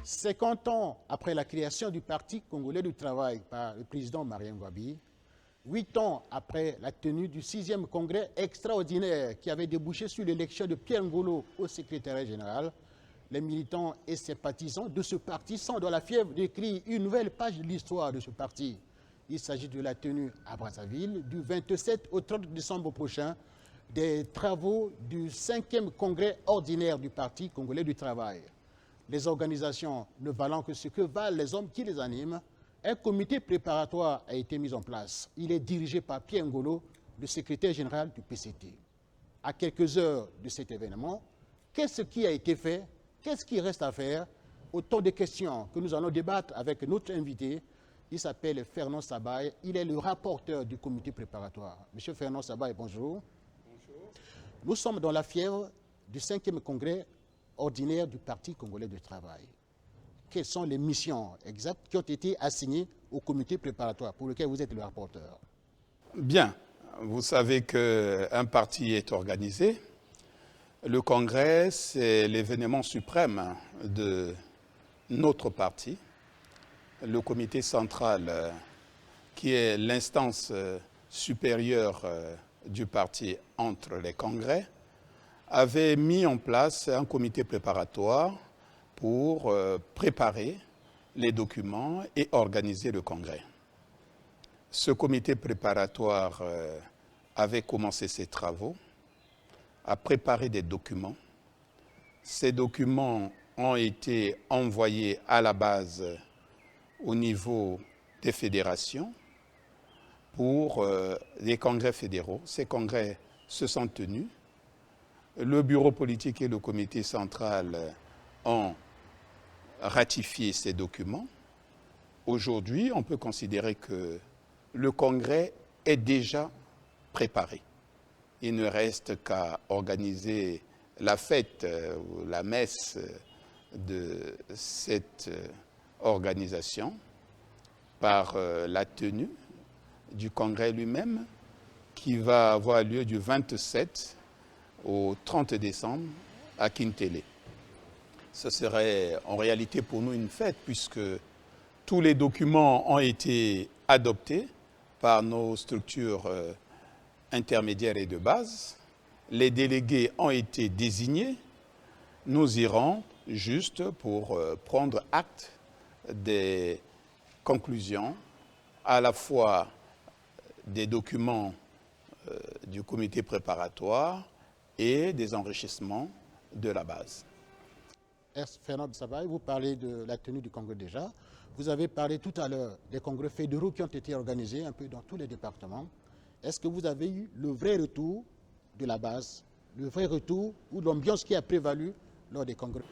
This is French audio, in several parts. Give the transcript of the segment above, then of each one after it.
50 ans après la création du Parti congolais du travail par le président Marien Ngouabi, 8 ans après la tenue du 6e congrès extraordinaire qui avait débouché sur l'élection de Pierre Ngolo au secrétariat général, les militants et sympathisants de ce parti sont dans la fièvre d'écrire une nouvelle page de l'histoire de ce parti. Il s'agit de la tenue à Brazzaville du 27 au 30 décembre prochain des travaux du 5e congrès ordinaire du Parti congolais du travail. Les organisations ne valant que ce que valent les hommes qui les animent, un comité préparatoire a été mis en place. Il est dirigé par Pierre Ngolo, le secrétaire général du PCT. À quelques heures de cet événement, qu'est-ce qui a été fait? Qu'est-ce qui reste à faire? Autant de questions que nous allons débattre avec notre invité. Il s'appelle Fernand Sabaye. Il est le rapporteur du comité préparatoire. Monsieur Fernand Sabaye, bonjour. Bonjour. Nous sommes dans la fièvre du 5e congrès ordinaire du Parti congolais du travail. Quelles sont les missions exactes qui ont été assignées au comité préparatoire pour lequel vous êtes le rapporteur? Bien, vous savez qu'un parti est organisé. Le congrès, c'est l'événement suprême de notre parti. Le comité central, qui est l'instance supérieure du parti entre les congrès, avait mis en place un comité préparatoire pour préparer les documents et organiser le congrès. Ce comité préparatoire avait commencé ses travaux, a préparé des documents. Ces documents ont été envoyés à la base au niveau des fédérations pour les congrès fédéraux. Ces congrès se sont tenus. Le bureau politique et le comité central ont ratifié ces documents. Aujourd'hui, on peut considérer que le congrès est déjà préparé. Il ne reste qu'à organiser la fête ou la messe de cette organisation par la tenue du congrès lui-même qui va avoir lieu du 27 au 30 décembre à Kintélé. Ce serait en réalité pour nous une fête puisque tous les documents ont été adoptés par nos structures intermédiaires et de base. Les délégués ont été désignés. Nous irons juste pour prendre acte des conclusions, à la fois des documents du comité préparatoire et des enrichissements de la base. Fernand Sabaye, vous parlez de la tenue du congrès déjà. Vous avez parlé tout à l'heure des congrès fédéraux qui ont été organisés un peu dans tous les départements. Est-ce que vous avez eu le vrai retour de la base, le vrai retour ou l'ambiance qui a prévalu lors des congrès?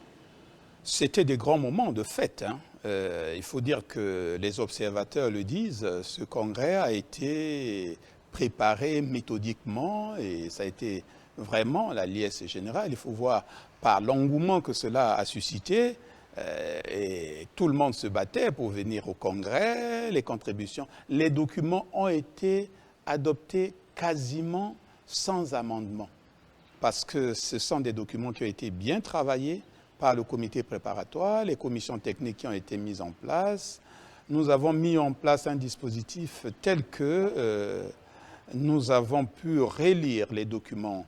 C'était des grands moments de fête. Il faut dire que les observateurs le disent, ce congrès a été préparé méthodiquement et ça a été vraiment la liesse générale. Il faut voir par l'engouement que cela a suscité et tout le monde se battait pour venir au congrès, les contributions. Les documents ont été adoptés quasiment sans amendement parce que ce sont des documents qui ont été bien travaillés par le comité préparatoire, les commissions techniques qui ont été mises en place. Nous avons mis en place un dispositif tel que nous avons pu relire les documents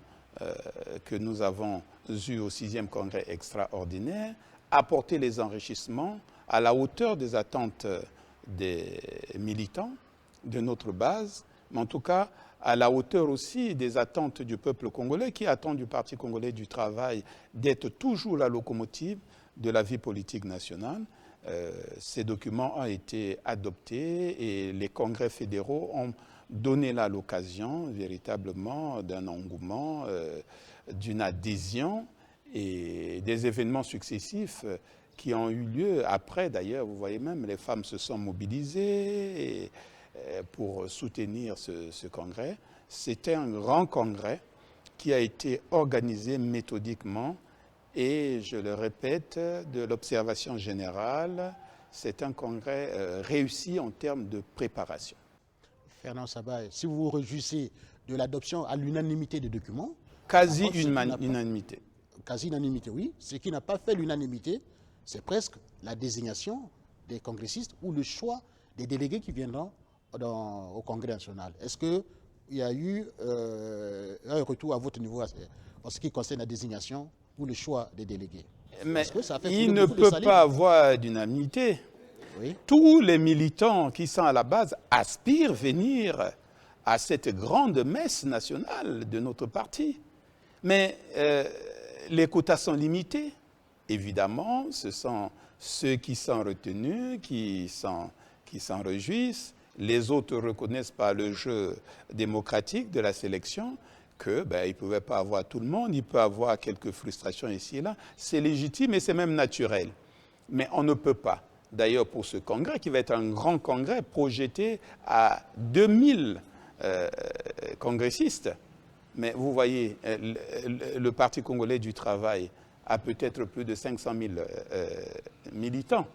que nous avons eus au 6e congrès extraordinaire, apporter les enrichissements à la hauteur des attentes des militants de notre base, mais en tout cas à la hauteur aussi des attentes du peuple congolais qui attend du Parti congolais du travail d'être toujours la locomotive de la vie politique nationale. Ces documents ont été adoptés et les congrès fédéraux ont donné là l'occasion véritablement d'un engouement, d'une adhésion et des événements successifs qui ont eu lieu après. D'ailleurs, vous voyez même, les femmes se sont mobilisées pour soutenir ce congrès. C'était un grand congrès qui a été organisé méthodiquement et, je le répète, de l'observation générale, c'est un congrès réussi en termes de préparation. Fernand Sabaye, si vous vous réjouissez de l'adoption à l'unanimité des documents... Quasi-unanimité. Quasi-unanimité, oui. Ce qui n'a pas fait l'unanimité, c'est presque la désignation des congressistes ou le choix des délégués qui viendront au Congrès national. Est-ce qu'il y a eu un retour à votre niveau en ce qui concerne la désignation ou le choix des délégués? Mais il ne peut pas avoir d'unanimité. Oui. Tous les militants qui sont à la base aspirent à venir à cette grande messe nationale de notre parti. Mais les quotas sont limités. Évidemment, ce sont ceux qui sont retenus, qui s'en réjouissent. Les autres ne reconnaissent pas le jeu démocratique de la sélection, qu'ils ne pouvaient pas avoir tout le monde, il peut y avoir quelques frustrations ici et là. C'est légitime et c'est même naturel. Mais on ne peut pas. D'ailleurs, pour ce congrès, qui va être un grand congrès projeté à 2000 congressistes, mais vous voyez, le Parti congolais du travail a peut-être plus de 500 000 militants.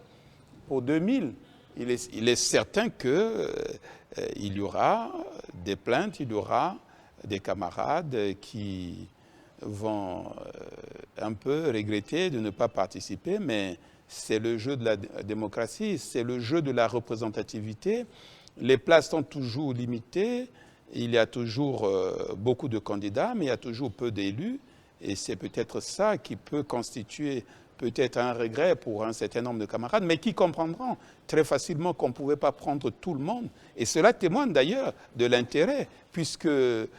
Pour 2000, il est certain qu'il y aura des plaintes, il y aura des camarades qui vont un peu regretter de ne pas participer, mais c'est le jeu de la démocratie, c'est le jeu de la représentativité. Les places sont toujours limitées, il y a toujours beaucoup de candidats, mais il y a toujours peu d'élus. Et c'est peut-être ça qui peut constituer peut-être un regret pour un certain nombre de camarades, mais qui comprendront très facilement qu'on ne pouvait pas prendre tout le monde. Et cela témoigne d'ailleurs de l'intérêt, puisque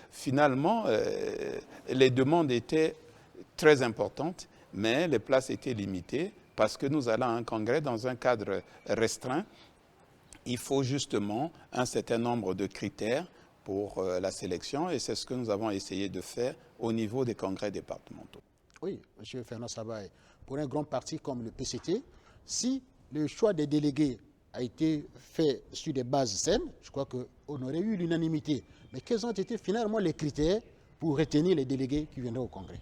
finalement, les demandes étaient très importantes, mais les places étaient limitées, parce que nous allons à un congrès dans un cadre restreint. Il faut justement un certain nombre de critères pour la sélection, et c'est ce que nous avons essayé de faire au niveau des congrès départementaux. Oui, M. Fernand Sabaye, pour un grand parti comme le PCT, si le choix des délégués a été fait sur des bases saines, je crois qu'on aurait eu l'unanimité. Mais quels ont été finalement les critères pour retenir les délégués qui viendraient au Congrès?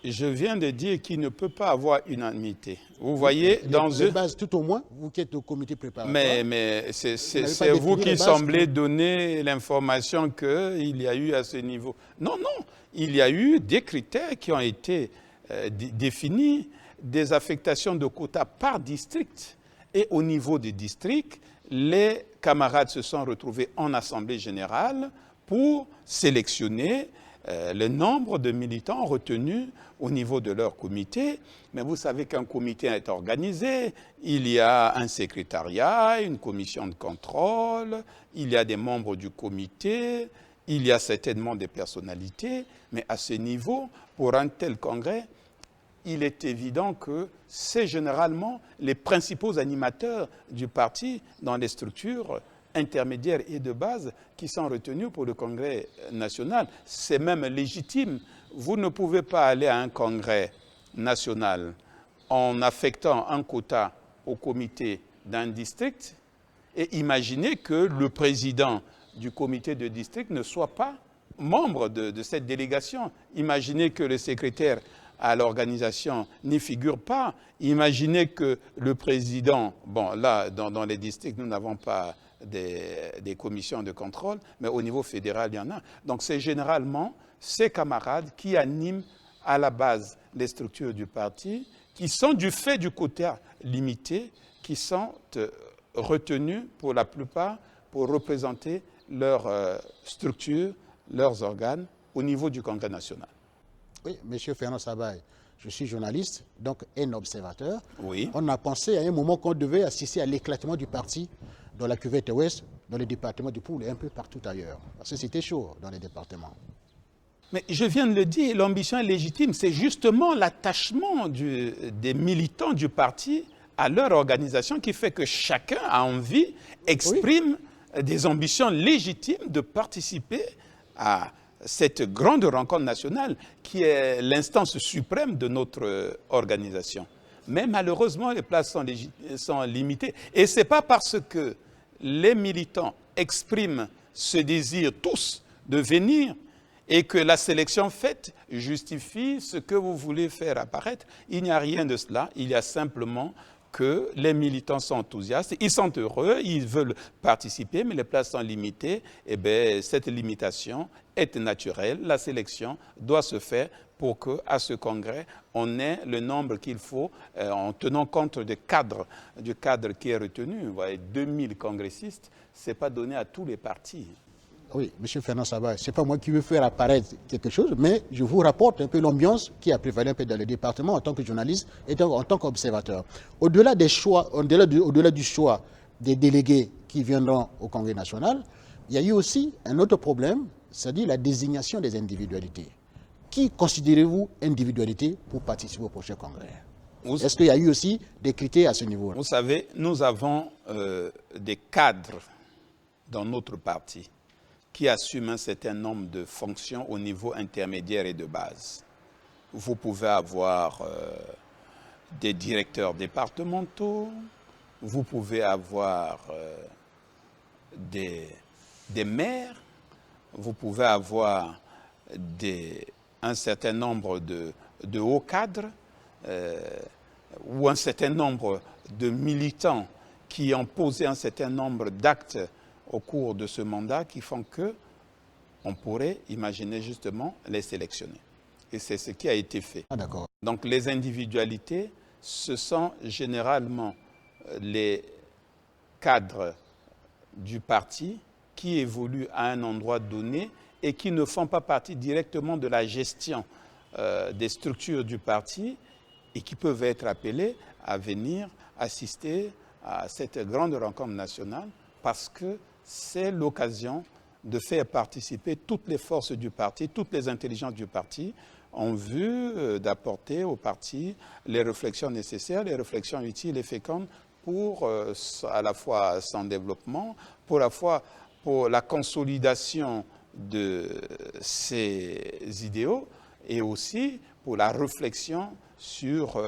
Je viens de dire qu'il ne peut pas avoir unanimité. Vous voyez, dans les bases, tout au moins, vous qui êtes au comité préparatoire. Mais c'est vous qui semblez donner l'information qu'il y a eu à ce niveau. Non, non, il y a eu des critères qui ont été définis, des affectations de quotas par district. Et au niveau des districts, les camarades se sont retrouvés en assemblée générale pour sélectionner le nombre de militants retenus au niveau de leur comité. Mais vous savez qu'un comité est organisé, il y a un secrétariat, une commission de contrôle, il y a des membres du comité, il y a certainement des personnalités, mais à ce niveau, pour un tel congrès, il est évident que c'est généralement les principaux animateurs du parti dans les structures intermédiaires et de base qui sont retenus pour le congrès national. C'est même légitime. Vous ne pouvez pas aller à un congrès national en affectant un quota au comité d'un district et imaginer que le président du comité de district ne soit pas membre de cette délégation. Imaginez que le secrétaire à l'organisation n'y figure pas. Imaginez que le président, bon là dans les districts nous n'avons pas des commissions de contrôle, mais au niveau fédéral il y en a. Donc c'est généralement ces camarades qui animent à la base les structures du parti, qui sont du fait du quota limité, qui sont retenus pour la plupart pour représenter leur structure, leurs organes au niveau du Congrès national. Oui, M. Fernand Sabaye, je suis journaliste, donc un observateur. Oui. On a pensé à un moment qu'on devait assister à l'éclatement du parti dans la cuvette ouest, dans le département du Poul et un peu partout ailleurs. Parce que c'était chaud dans les départements. Mais je viens de le dire, l'ambition est légitime. C'est justement l'attachement des militants du parti à leur organisation qui fait que chacun a envie, exprime des ambitions légitimes de participer à cette grande rencontre nationale qui est l'instance suprême de notre organisation. Mais malheureusement, les places sont limitées. Et ce n'est pas parce que les militants expriment ce désir tous de venir et que la sélection faite justifie ce que vous voulez faire apparaître. Il n'y a rien de cela. Il y a simplement que les militants sont enthousiastes, ils sont heureux, ils veulent participer, mais les places sont limitées. Eh bien, cette limitation est naturelle. La sélection doit se faire pour qu'à ce congrès, on ait le nombre qu'il faut en tenant compte du cadre qui est retenu. Vous voyez, 2000 congressistes, ce n'est pas donné à tous les partis. Oui, M. Fernand Saba, ce n'est pas moi qui veux faire apparaître quelque chose, mais je vous rapporte un peu l'ambiance qui a prévalu un peu dans le département en tant que journaliste et en tant qu'observateur. Au-delà des choix, au-delà du choix des délégués qui viendront au Congrès national, il y a eu aussi un autre problème, c'est-à-dire la désignation des individualités. Qui considérez-vous individualité pour participer au prochain Congrès? Est-ce qu'il y a eu aussi des critères à ce niveau-là? Vous savez, nous avons des cadres dans notre parti qui assument un certain nombre de fonctions au niveau intermédiaire et de base. Vous pouvez avoir des directeurs départementaux, vous pouvez avoir des maires, vous pouvez avoir un certain nombre de hauts cadres ou un certain nombre de militants qui ont posé un certain nombre d'actes au cours de ce mandat qui font qu'on pourrait imaginer justement les sélectionner. Et c'est ce qui a été fait. Ah, d'accord. Donc les individualités, ce sont généralement les cadres du parti qui évoluent à un endroit donné et qui ne font pas partie directement de la gestion des structures du parti et qui peuvent être appelés à venir assister à cette grande rencontre nationale parce que c'est l'occasion de faire participer toutes les forces du parti, toutes les intelligences du parti, en vue d'apporter au parti les réflexions nécessaires, les réflexions utiles et fécondes pour à la fois son développement, pour la consolidation de ses idéaux et aussi pour la réflexion sur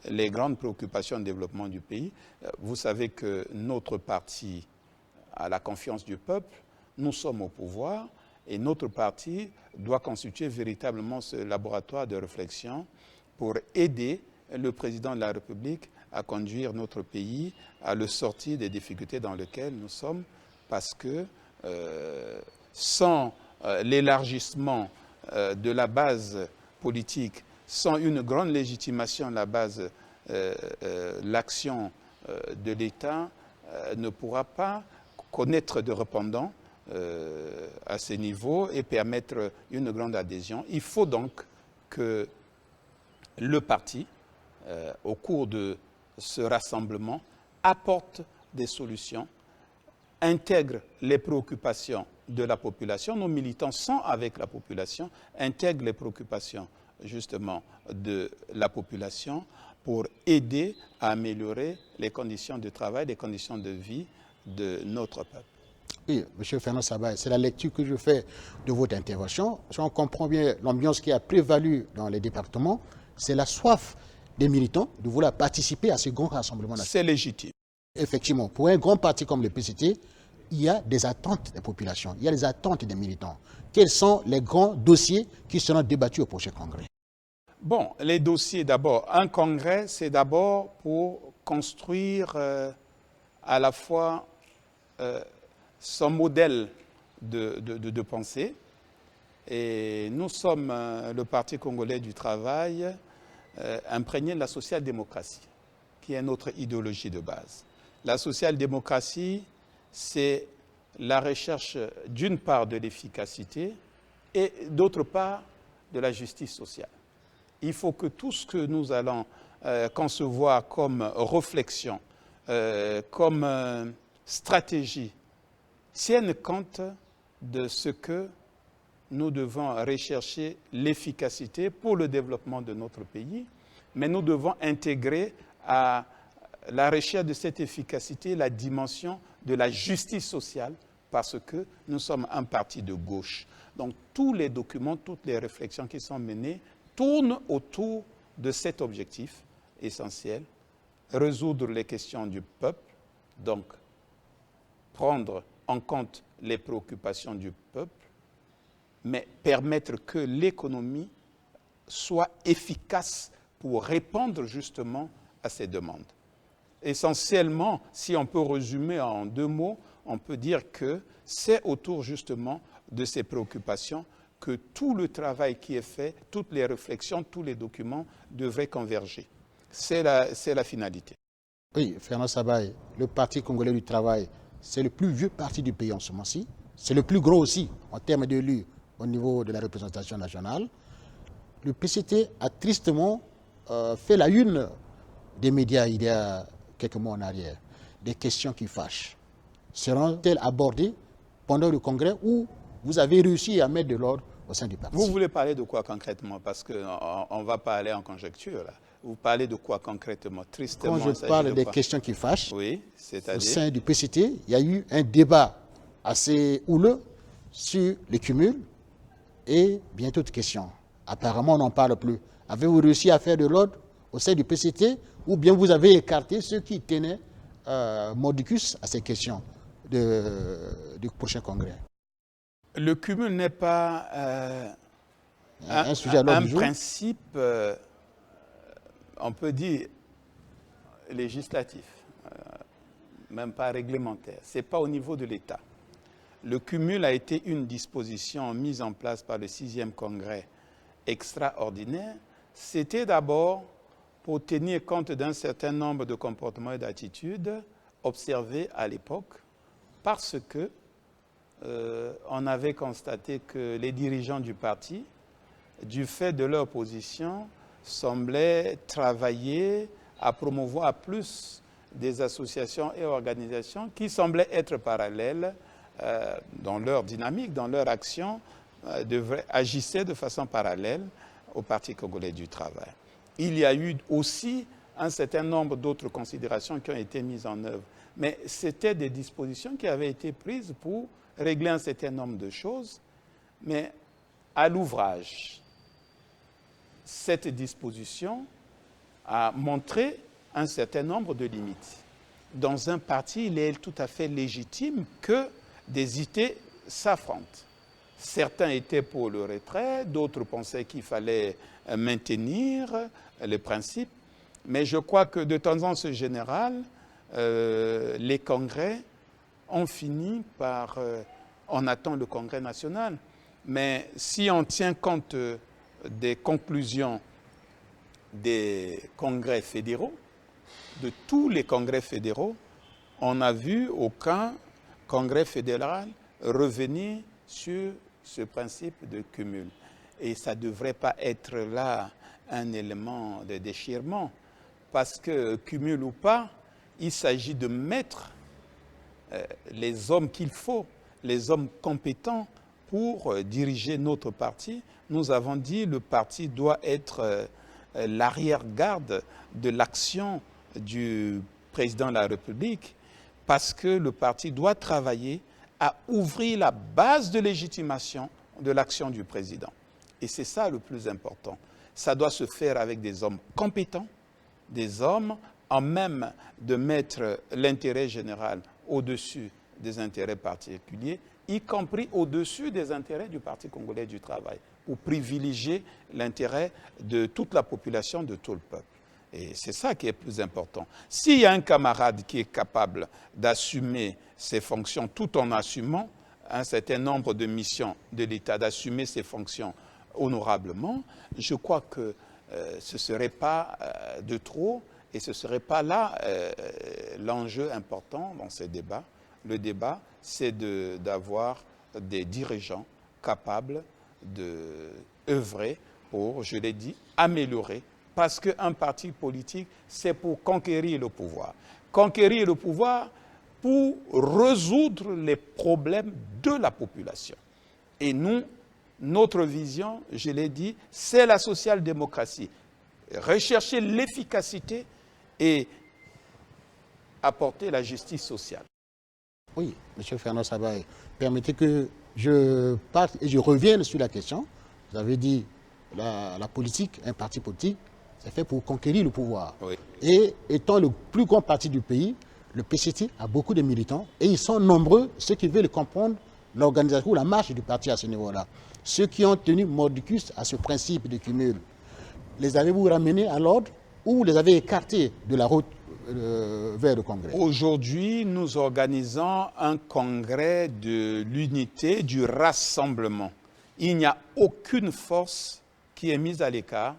les grandes préoccupations de développement du pays. Vous savez que notre parti a la confiance du peuple, nous sommes au pouvoir et notre parti doit constituer véritablement ce laboratoire de réflexion pour aider le président de la République à conduire notre pays à le sortir des difficultés dans lesquelles nous sommes parce que sans l'élargissement de la base politique, sans une grande légitimation de la base, l'action de l'État ne pourra pas connaître de répondants à ce niveau et permettre une grande adhésion. Il faut donc que le parti, au cours de ce rassemblement, apporte des solutions, intègre les préoccupations de la population. Nos militants sont avec la population, intègrent les préoccupations justement de la population pour aider à améliorer les conditions de travail, les conditions de vie de notre peuple. Oui, M. Fernand Saba, c'est la lecture que je fais de votre intervention. Si on comprend bien l'ambiance qui a prévalu dans les départements, c'est la soif des militants de vouloir participer à ce grand rassemblement national. C'est légitime. Effectivement, pour un grand parti comme le PCT, il y a des attentes des populations, il y a des attentes des militants. Quels sont les grands dossiers qui seront débattus au prochain congrès? Bon, les dossiers d'abord. Un congrès, c'est d'abord pour construire à la fois son modèle de pensée. Et nous sommes le Parti congolais du travail imprégné de la social-démocratie, qui est notre idéologie de base. La social-démocratie, c'est la recherche d'une part de l'efficacité et d'autre part de la justice sociale. Il faut que tout ce que nous allons concevoir comme réflexion, comme stratégie, tienne compte de ce que nous devons rechercher l'efficacité pour le développement de notre pays, mais nous devons intégrer à la recherche de cette efficacité la dimension de la justice sociale parce que nous sommes un parti de gauche. Donc tous les documents, toutes les réflexions qui sont menées tournent autour de cet objectif essentiel, résoudre les questions du peuple, donc prendre en compte les préoccupations du peuple, mais permettre que l'économie soit efficace pour répondre justement à ces demandes. essentiellement, si on peut résumer en 2 mots, on peut dire que c'est autour justement de ces préoccupations que tout le travail qui est fait, toutes les réflexions, tous les documents devraient converger. C'est la finalité. Oui, Fernand Sabaye, le Parti congolais du travail, c'est le plus vieux parti du pays en ce moment-ci. C'est le plus gros aussi en termes d'élus au niveau de la représentation nationale. Le PCT a tristement fait la une des médias il y a quelques mois en arrière. Des questions qui fâchent. Seront-elles abordées pendant le congrès où vous avez réussi à mettre de l'ordre au sein du parti? Vous voulez parler de quoi concrètement? Parce qu'on ne va pas aller en conjecture. Là. Vous parlez de quoi concrètement? Tristement, quand je parle des questions qui fâchent, oui, au sein du PCT, il y a eu un débat assez houleux sur les cumuls et bien d'autres questions. Apparemment, on n'en parle plus. Avez-vous réussi à faire de l'ordre au sein du PCT ou bien vous avez écarté ceux qui tenaient mordicus à ces questions du prochain congrès? Le cumul n'est pas un sujet à l'ordre du jour. Principe, on peut dire, législatif, même pas réglementaire. Ce n'est pas au niveau de l'État. Le cumul a été une disposition mise en place par le 6e congrès extraordinaire. C'était d'abord pour tenir compte d'un certain nombre de comportements et d'attitudes observés à l'époque, parce que on avait constaté que les dirigeants du parti, du fait de leur position, semblaient travailler à promouvoir plus des associations et organisations qui semblaient être parallèles dans leur dynamique, dans leur action, agissaient de façon parallèle au Parti congolais du travail. Il y a eu aussi un certain nombre d'autres considérations qui ont été mises en œuvre. Mais c'était des dispositions qui avaient été prises pour régler un certain nombre de choses. Mais à l'ouvrage, cette disposition a montré un certain nombre de limites. Dans un parti, il est tout à fait légitime que des idées s'affrontent. Certains étaient pour le retrait, d'autres pensaient qu'il fallait maintenir les principes. Mais je crois que de tendance générale, les congrès ont fini par... on attend le congrès national. Mais si on tient compte des conclusions des congrès fédéraux, de tous les congrès fédéraux, on n'a vu aucun congrès fédéral revenir sur ce principe de cumul. Et ça ne devrait pas être là un élément de déchirement, parce que cumul ou pas, il s'agit de mettre les hommes qu'il faut, les hommes compétents pour diriger notre parti. Nous avons dit que le parti doit être l'arrière-garde de l'action du président de la République, parce que le parti doit travailler à ouvrir la base de légitimation de l'action du président. Et c'est ça le plus important. Ça doit se faire avec des hommes compétents, des hommes en même de mettre l'intérêt général au-dessus des intérêts particuliers, y compris au-dessus des intérêts du Parti congolais du travail, pour privilégier l'intérêt de toute la population, de tout le peuple. Et c'est ça qui est plus important. S'il y a un camarade qui est capable d'assumer ses fonctions tout en assumant un certain nombre de missions de l'État, d'assumer ses fonctions honorablement, je crois que ce ne serait pas de trop et ce ne serait pas là l'enjeu important dans ces débats. Le débat, c'est d'avoir des dirigeants capables d'œuvrer pour, je l'ai dit, améliorer. Parce qu'un parti politique, c'est pour conquérir le pouvoir. Conquérir le pouvoir pour résoudre les problèmes de la population. Et nous, notre vision, je l'ai dit, c'est la social-démocratie. Rechercher l'efficacité et apporter la justice sociale. Oui, M. Fernand Sabaye, permettez que je parte et je revienne sur la question. Vous avez dit la politique, un parti politique, c'est fait pour conquérir le pouvoir. Oui. Et étant le plus grand parti du pays, le PCT a beaucoup de militants et ils sont nombreux, ceux qui veulent comprendre l'organisation ou la marche du parti à ce niveau-là. Ceux qui ont tenu mordicus à ce principe de cumul, les avez-vous ramenés à l'ordre ou vous les avez écartés de la route vers le congrès? Aujourd'hui, nous organisons un congrès de l'unité, du rassemblement. Il n'y a aucune force qui est mise à l'écart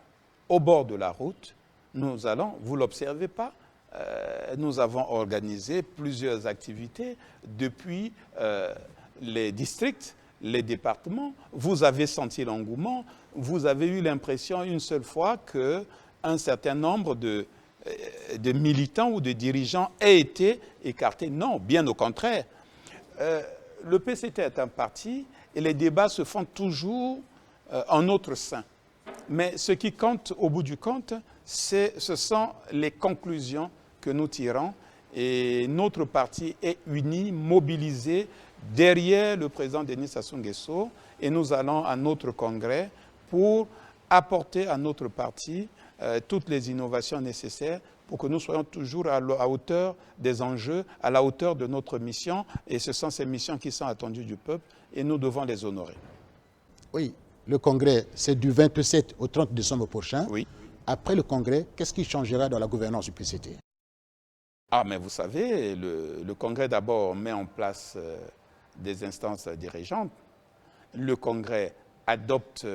au bord de la route. Nous allons, vous ne l'observez pas, nous avons organisé plusieurs activités depuis les districts, les départements. Vous avez senti l'engouement, vous avez eu l'impression une seule fois qu'un certain nombre de militants ou de dirigeants aient été écartés. Non, bien au contraire. Le PCT est un parti et les débats se font toujours en notre sein. Mais ce qui compte au bout du compte, ce sont les conclusions que nous tirons et notre parti est uni, mobilisé derrière le président Denis Sassou Nguesso et nous allons à notre congrès pour apporter à notre parti toutes les innovations nécessaires pour que nous soyons toujours à hauteur des enjeux, à la hauteur de notre mission et ce sont ces missions qui sont attendues du peuple et nous devons les honorer. Oui, le congrès, c'est du 27 au 30 décembre prochain. Oui. Après le congrès, qu'est-ce qui changera dans la gouvernance du PCT? Ah, mais vous savez, le congrès d'abord met en place des instances dirigeantes. Le congrès adopte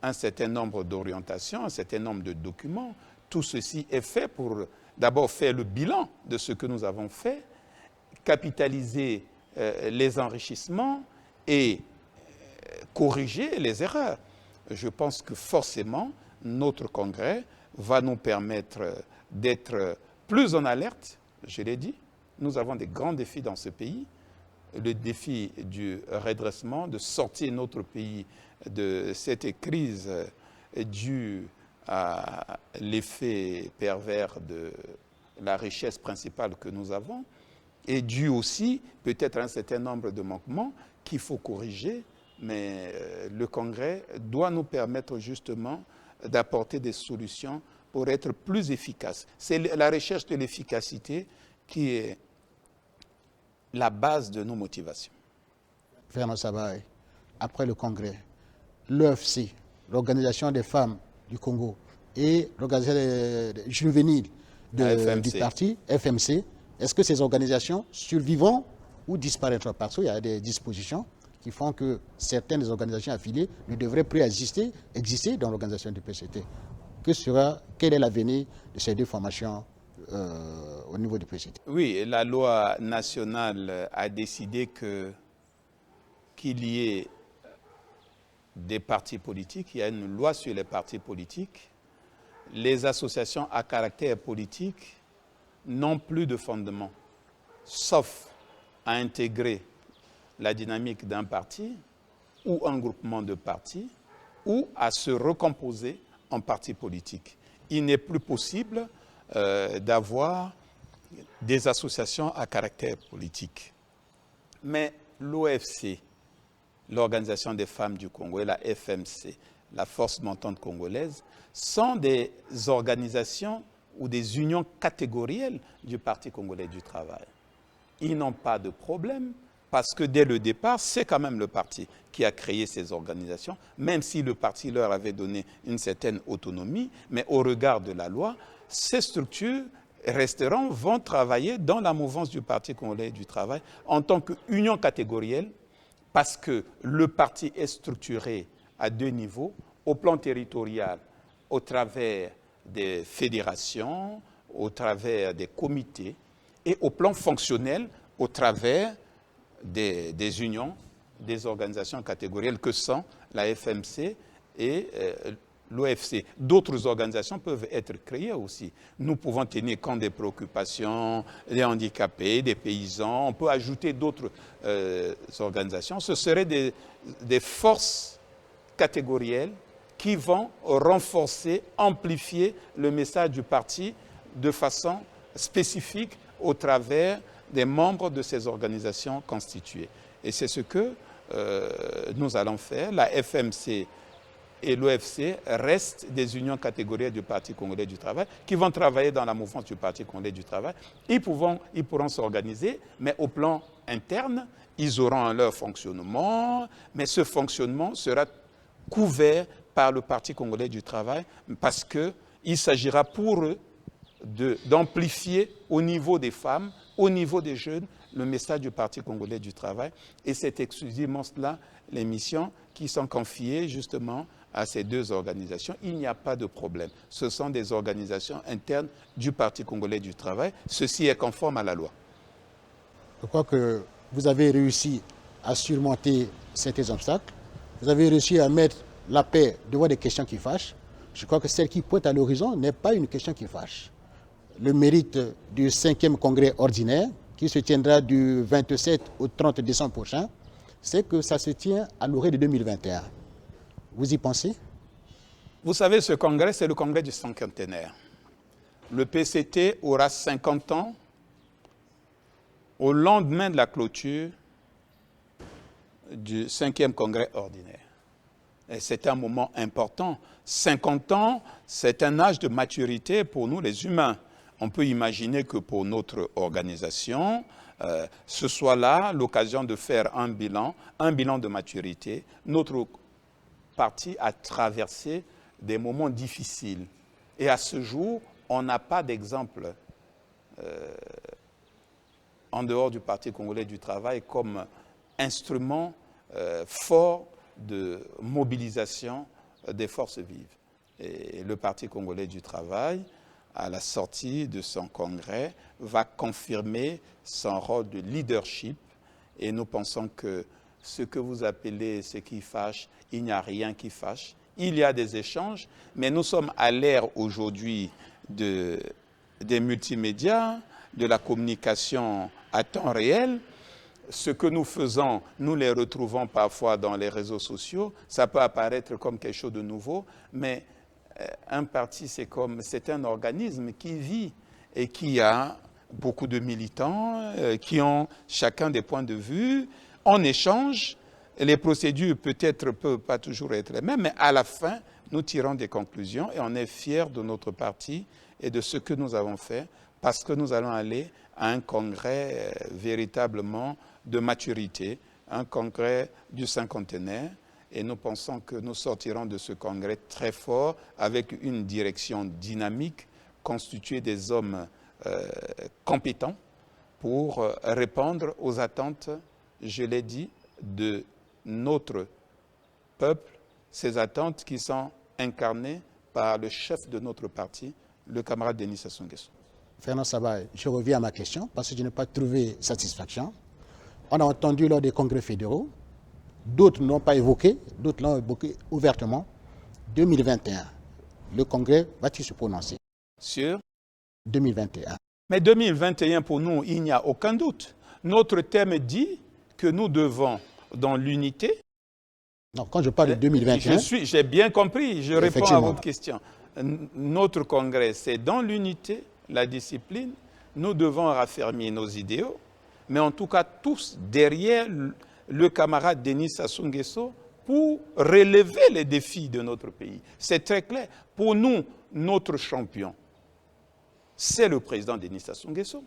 un certain nombre d'orientations, un certain nombre de documents. Tout ceci est fait pour d'abord faire le bilan de ce que nous avons fait, capitaliser les enrichissements et corriger les erreurs. Je pense que forcément, notre congrès va nous permettre d'être plus en alerte, je l'ai dit. Nous avons des grands défis dans ce pays. Le défi du redressement, de sortir notre pays de cette crise due à l'effet pervers de la richesse principale que nous avons et due aussi peut-être à un certain nombre de manquements qu'il faut corriger, mais le Congrès doit nous permettre justement d'apporter des solutions pour être plus efficaces. C'est la recherche de l'efficacité qui est la base de nos motivations. Fernand Sabaye, après le congrès, l'EFC, l'Organisation des femmes du Congo, et l'organisation juvénile du parti, FMC, est-ce que ces organisations survivront ou disparaîtront? Parce qu'il y a des dispositions qui font que certaines des organisations affiliées ne devraient plus exister dans l'organisation du PCT. Quel est l'avenir de ces deux formations au niveau du PCT? Oui, la loi nationale a décidé qu'il y ait des partis politiques, il y a une loi sur les partis politiques. Les associations à caractère politique n'ont plus de fondement, sauf à intégrer la dynamique d'un parti ou un groupement de partis ou à se recomposer en parti politique. Il n'est plus possible d'avoir des associations à caractère politique. Mais l'OFC, l'Organisation des femmes du Congo et la FMC, la Force montante congolaise, sont des organisations ou des unions catégorielles du Parti congolais du travail. Ils n'ont pas de problème parce que dès le départ, c'est quand même le parti qui a créé ces organisations, même si le parti leur avait donné une certaine autonomie, mais au regard de la loi, ces structures resteront, vont travailler dans la mouvance du Parti congolais du travail en tant qu'union catégorielle, parce que le parti est structuré à deux niveaux, au plan territorial, au travers des fédérations, au travers des comités, et au plan fonctionnel, au travers des unions, des organisations catégorielles que sont la FMC et l'OFC. D'autres organisations peuvent être créées aussi. Nous pouvons tenir compte des préoccupations des handicapés, des paysans. On peut ajouter d'autres organisations. Ce seraient des forces catégorielles qui vont renforcer, amplifier le message du parti de façon spécifique au travers des membres de ces organisations constituées. Et c'est ce que nous allons faire. La FMC et l'OFC restent des unions catégorielles du Parti congolais du travail qui vont travailler dans la mouvance du Parti congolais du travail. Ils pourront s'organiser, mais au plan interne, ils auront leur fonctionnement, mais ce fonctionnement sera couvert par le Parti congolais du travail, parce qu'il s'agira pour eux d'amplifier au niveau des femmes, au niveau des jeunes, le message du Parti congolais du travail. Et c'est exclusivement cela, les missions qui sont confiées justement à ces deux organisations. Il n'y a pas de problème. Ce sont des organisations internes du Parti congolais du travail. Ceci est conforme à la loi. Je crois que vous avez réussi à surmonter certains obstacles. Vous avez réussi à mettre la paix devant des questions qui fâchent. Je crois que celle qui pointe à l'horizon n'est pas une question qui fâche. Le mérite du 5e congrès ordinaire, qui se tiendra du 27 au 30 décembre prochain, c'est que ça se tient à l'orée de 2021. Vous y pensez? Vous savez, ce congrès, c'est le congrès du cinquantenaire. Le PCT aura 50 ans au lendemain de la clôture du 5e congrès ordinaire. Et c'est un moment important. 50 ans, c'est un âge de maturité pour nous les humains. On peut imaginer que pour notre organisation, ce soit là l'occasion de faire un bilan de maturité. Notre parti a traversé des moments difficiles. Et à ce jour, on n'a pas d'exemple en dehors du Parti congolais du travail comme instrument fort de mobilisation des forces vives. Et le Parti congolais du travail, à la sortie de son congrès, va confirmer son rôle de leadership. Et nous pensons que ce que vous appelez ce qui fâche, il n'y a rien qui fâche. Il y a des échanges, mais nous sommes à l'ère aujourd'hui des multimédias, de la communication à temps réel. Ce que nous faisons, nous les retrouvons parfois dans les réseaux sociaux. Ça peut apparaître comme quelque chose de nouveau, mais un parti, c'est un organisme qui vit et qui a beaucoup de militants qui ont chacun des points de vue. On échange. Les procédures peut-être peuvent pas toujours être les mêmes, mais à la fin, nous tirons des conclusions et on est fiers de notre parti et de ce que nous avons fait parce que nous allons aller à un congrès véritablement de maturité, un congrès du cinquantenaire. Et nous pensons que nous sortirons de ce congrès très fort avec une direction dynamique constituée des hommes compétents pour répondre aux attentes, je l'ai dit, de notre peuple, ces attentes qui sont incarnées par le chef de notre parti, le camarade Denis Sassou Nguesso. Fernand Sabaye, je reviens à ma question parce que je n'ai pas trouvé satisfaction. On a entendu lors des congrès fédéraux, d'autres n'ont pas évoqué, d'autres l'ont évoqué ouvertement. 2021, le congrès va-t-il se prononcer? Sur 2021. Mais 2021, pour nous, il n'y a aucun doute. Notre thème dit que nous devons, dans l'unité... Non, quand je parle de 2021... J'ai bien compris, je réponds à votre question. Notre congrès, c'est dans l'unité, la discipline. Nous devons raffermir nos idéaux, mais en tout cas tous derrière le camarade Denis Sassou Nguesso pour relever les défis de notre pays. C'est très clair. Pour nous, notre champion, c'est le président Denis Sassou Nguesso.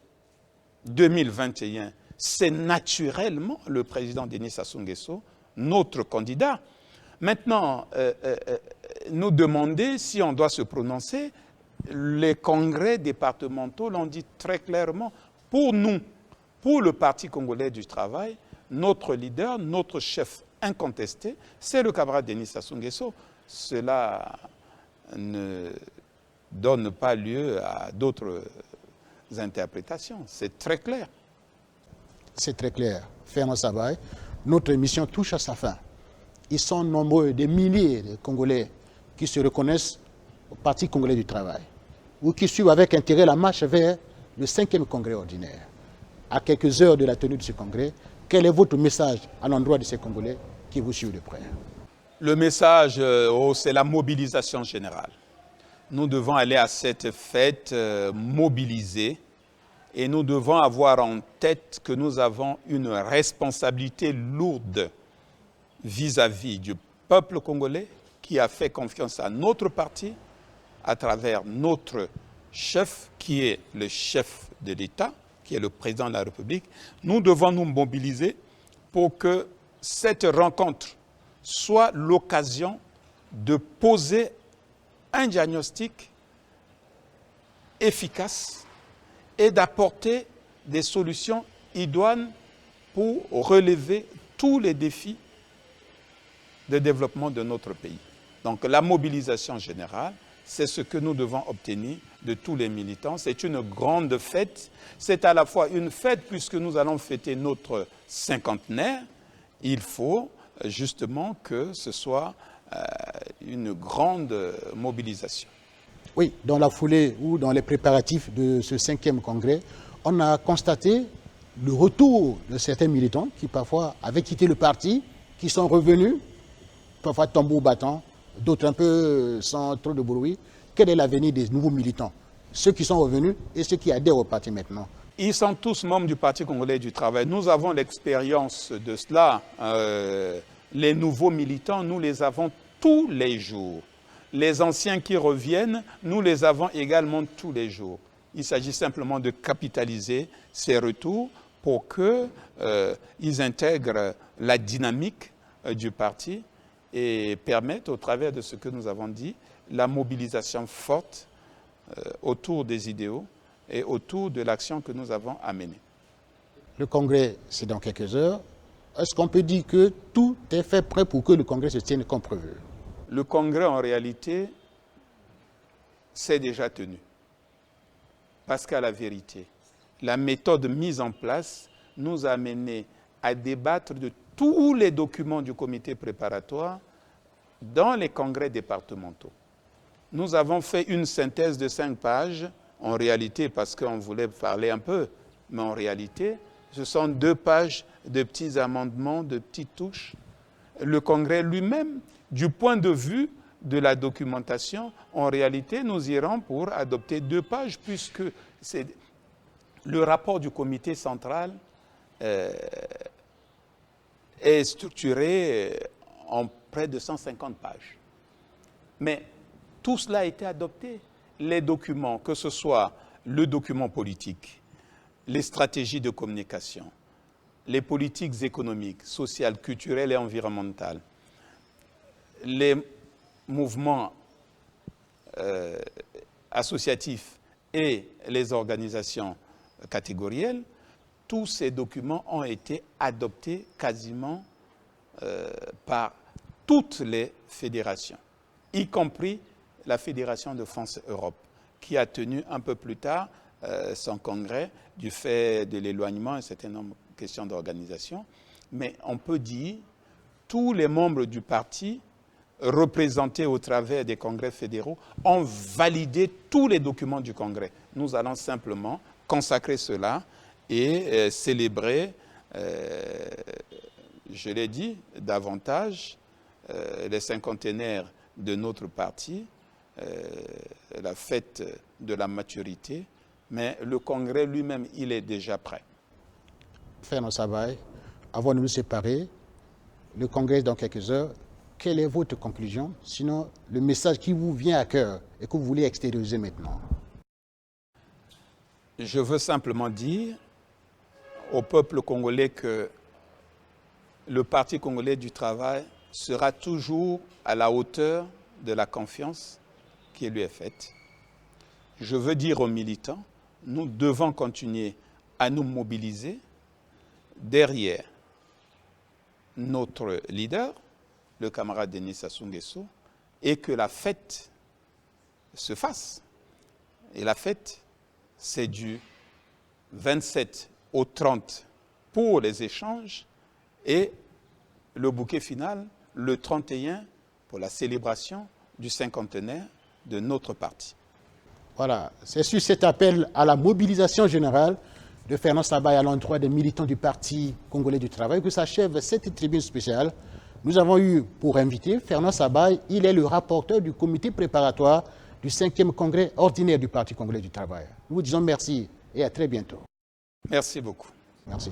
2021, c'est naturellement le président Denis Sassou Nguesso, notre candidat. Maintenant, nous demander si on doit se prononcer, les congrès départementaux l'ont dit très clairement. Pour nous, pour le Parti congolais du travail, notre leader, notre chef incontesté, c'est le camarade Denis Sassou Nguesso. Cela ne donne pas lieu à d'autres interprétations. C'est très clair. C'est très clair. Fernand Sabaye, notre émission touche à sa fin. Ils sont nombreux, des milliers de Congolais qui se reconnaissent au Parti congolais du travail ou qui suivent avec intérêt la marche vers le 5e congrès ordinaire. À quelques heures de la tenue de ce congrès, quel est votre message à l'endroit de ces Congolais qui vous suivent de près? Le message, c'est la mobilisation générale. Nous devons aller à cette fête mobilisée et nous devons avoir en tête que nous avons une responsabilité lourde vis-à-vis du peuple congolais qui a fait confiance à notre parti à travers notre chef qui est le chef de l'État, qui est le président de la République. Nous devons nous mobiliser pour que cette rencontre soit l'occasion de poser un diagnostic efficace et d'apporter des solutions idoines pour relever tous les défis de développement de notre pays. Donc la mobilisation générale, c'est ce que nous devons obtenir de tous les militants. C'est une grande fête. C'est à la fois une fête puisque nous allons fêter notre cinquantenaire. Il faut justement que ce soit une grande mobilisation. Oui, dans la foulée ou dans les préparatifs de ce 5e congrès, on a constaté le retour de certains militants qui parfois avaient quitté le parti, qui sont revenus, parfois tambour battant, d'autres un peu sans trop de bruit. Quel est l'avenir des nouveaux militants? Ceux qui sont revenus et ceux qui adhèrent au parti maintenant. Ils sont tous membres du Parti congolais du travail. Nous avons l'expérience de cela. Les nouveaux militants, nous les avons tous les jours. Les anciens qui reviennent, nous les avons également tous les jours. Il s'agit simplement de capitaliser ces retours pour qu'ils intègrent la dynamique du parti et permettent, au travers de ce que nous avons dit, la mobilisation forte autour des idéaux et autour de l'action que nous avons à mener. Le congrès, c'est dans quelques heures. Est-ce qu'on peut dire que tout est fait prêt pour que le congrès se tienne comme prévu? Le congrès, en réalité, s'est déjà tenu. Parce qu'à la vérité, la méthode mise en place nous a amené à débattre de tous les documents du comité préparatoire dans les congrès départementaux. Nous avons fait une synthèse de 5 pages, en réalité parce qu'on voulait parler un peu, mais en réalité, ce sont 2 pages de petits amendements, de petites touches. Le congrès lui-même, du point de vue de la documentation, en réalité, nous irons pour adopter 2 pages puisque c'est le rapport du comité central est structuré en près de 150 pages. Mais tout cela a été adopté. Les documents, que ce soit le document politique, les stratégies de communication, les politiques économiques, sociales, culturelles et environnementales, les mouvements associatifs et les organisations catégorielles, tous ces documents ont été adoptés quasiment par toutes les fédérations, y compris la Fédération de France-Europe, qui a tenu un peu plus tard son congrès du fait de l'éloignement et un certain nombre de questions d'organisation. Mais on peut dire tous les membres du parti représentés au travers des congrès fédéraux ont validé tous les documents du congrès. Nous allons simplement consacrer cela et célébrer, je l'ai dit, davantage les cinquantenaires de notre parti, la fête de la maturité, mais le congrès lui-même, il est déjà prêt. Fernand Sabaye, avant de nous séparer, le congrès dans quelques heures, quelle est votre conclusion? Sinon, le message qui vous vient à cœur et que vous voulez extérioriser maintenant. Je veux simplement dire au peuple congolais que le Parti congolais du travail sera toujours à la hauteur de la confiance qui lui est faite. Je veux dire aux militants, nous devons continuer à nous mobiliser derrière notre leader, le camarade Denis Sassou Nguesso, et que la fête se fasse. Et la fête, c'est du 27 au 30 pour les échanges et le bouquet final, le 31 pour la célébration du cinquantenaire de notre parti. Voilà, c'est sur cet appel à la mobilisation générale de Fernand Sabaye à l'endroit des militants du Parti congolais du travail que s'achève cette tribune spéciale. Nous avons eu pour invité Fernand Sabaye, il est le rapporteur du comité préparatoire du 5e congrès ordinaire du Parti congolais du travail. Nous vous disons merci et à très bientôt. Merci beaucoup. Merci.